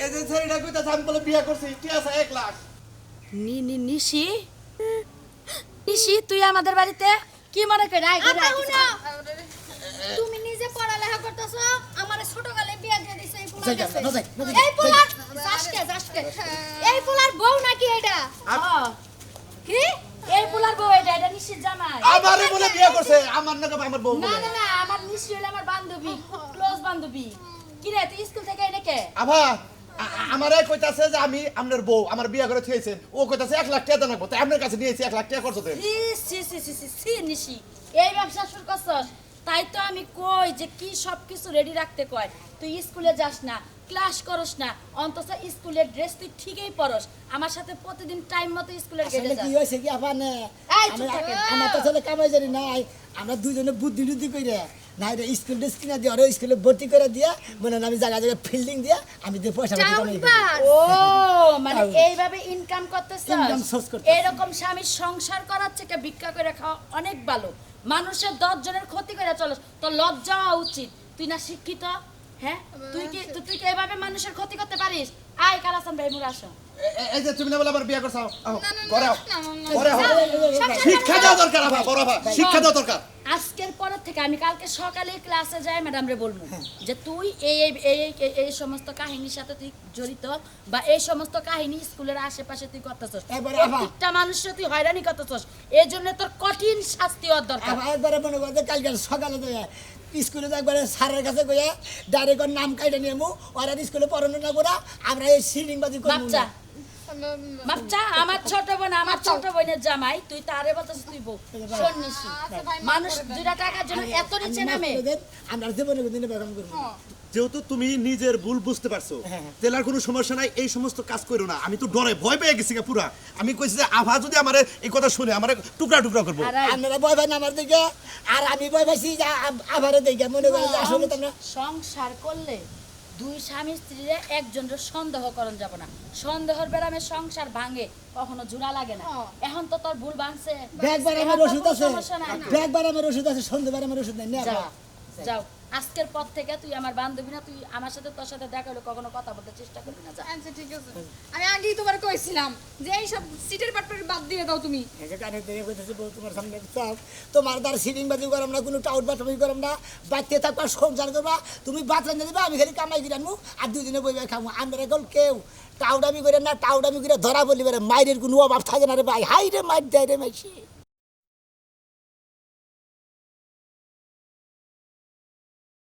এই যে ছেলেটা কইতাছে আমি বলে বিয়ে করছি কি আছে 1 লাখ। নিশি নিশি তুই আমাদের বাড়িতে কি মনে করে তুমি নিজে পড়ালেখা করতেছো আমারে ছোট কালে বিয়ে দিয়ে দিছো এই পোলার কাছে না যাই এই পোলার জাস্টকে এই পোলার বউ নাকি এটা কি এই পোলার বউ এটা নিশির জামাই আমারে বলে বিয়ে করছে আমার নাকি আমার বউ না বলে। না না আমার নিশি হলো আমার বান্ধবী ক্লোজ বান্ধবী কি রে তুই স্কুল থেকে এনে কে আভা আমারে কইতাছে যে আমি আপনার বউ আমার বিয়ে করে থইছেন ও কইতাছে 1 লাখ টাকা দেন তাই আপনার কাছে নিয়েছি 1 লাখ টাকা করছো দেন। সি নিশি এই ব্যবসা শুরু করছস তাই তো আমি কই যে কি সবকিছু রেডি রাখতে কয় তুই স্কুলে যাস না ক্লাস করস না অন্তত স্কুলের ড্রেস তুই ঠিকই পরস আমার সাথে প্রতিদিন টাইম মতো স্কুলের গেটে আসলে যাস কি হইছে কি আপানে এই চুপ থাকেন। আমার তো আসলে কামাই জানি নাই আমরা দুইজনে বুদ্ধি কইরা না রে স্কুল ড্রেস কিনা দিয়ে ওরে স্কুলে ভর্তি করে দিয়া মনে হয় আমি জায়গা ফিল্ডিং দিয়া আমি দিয়ে পয়সা পাতি কামাই করি ও মানে এইভাবে ইনকাম করতেছস Income source করতেছি। এরকম স্বামীর সংসার করার থেকে ভিক্ষা করে খাওয়া অনেক ভালো মানুষের 10 জনের ক্ষতি করে চলস তো লজ্জা হওয়া উচিত তুই না শিক্ষিত হ্যাঁ তুই কি এভাবে মানুষের ক্ষতি করতে পারিস আয় কালাসান ভাই মুরা আসো এই যে তুমি না বলে আমার বিয়ে করছো আও না, না, ঘরে আও না, না, না, ঘরে আও শিক্ষা দেওয়া দরকার আভা বড় আভা শিক্ষা দেওয়া দরকার। আজকের পরের থেকে আমি কালকে সকালে ক্লাসে যাই ম্যাডাম রে বলবো যে তুই এই এই এই এই- এই সমস্ত কাহিনীর সাথে তুই জড়িত বা এই সমস্ত কাহিনী স্কুলের আশেপাশে তুই করতেছস এবারে আবার- প্রত্যেকটা মানুষের তুই হয়রানি করতেছস এই জন্য তোর কঠিন শাস্তি হওয়ার দরকার আবার একবারে মনে করতে কালকে সকালে তো স্কুলে তো একবারে স্যারের কাছে গিয়ে ডাইরেক্ট ওর নাম কাইটা নিয়ে মু ওরা স্কুলে পড়ানো না করা আমরা এই সিলিংবাজি করব বাচ্চা না বাচ্চা আমার ছোট বোন আমার ছোট বোনের জামাই তুই তারে বলতেছিস তুই বউ শোন নিশি মানুষ 2 টাকার জন্য এত নিচে নামে আমরা জীবনে কোনদিন বেগম করব যেহেতু তুমি নিজের ভুল বুঝতে পারছো তেলার কোনো সমস্যা নাই এই সমস্ত কাজ করো না আমি তো ডরে ভয় পেয়ে গেছি পুরা আমি কইছি যে আভা যদি আমারে এই কথা শুনে আমারে টুকরা টুকরা করবো আর আই, আপনারা ভয় পান আমার দিকে আর আমি ভয় পাইছি যে আবারে দেখে মনে করি যে আসলে তোমরা সংসার করলে দুই স্বামী স্ত্রীরে একজনের সন্দেহ করন যাব না সন্দেহের বেড়ামে সংসার ভাঙে কখনো জোড়া লাগে না এখন তো তোর ভুল ভাঙছে ব্যাগবার এখন আমার তো ওষুধ কোনো আছে সমস্যা নাই। ব্যাগবার আমার ওষুধ আছে সন্ধ্যেবার আমার ওষুধ নাই যাও যাও আজকের পর থেকে তুই আমার বান্ধবী না তুই আমার সাথে তোর সাথে দেখা হলে কখনো কথা বলতে চেষ্টা করবি না যা আচ্ছা ঠিক আছে আমি আগেই তোমার কইছিলাম যে এই সব সিটের পাটপাট বাদ দিয়ে দাও তুমি কানে দিয়ে কইতেছি বউ তোমার সামনে চাপ তোমার দ্বার সিটিং বাজি করম না কোনো টাউট বাটমি করম না বাচ্চা থাকবা সংসার করবা তুমি বাত রান্না দিবা আমি খালি কামাই করে আনমু আর দুদিনে বই বই খামু আমরা গল কেউ টাউডামি করে না টাউডামি করে ধরা বলি মাইরের কোনো অভাব থাকে না রে ভাই হাই রে মাইর দেয় রে মাইছি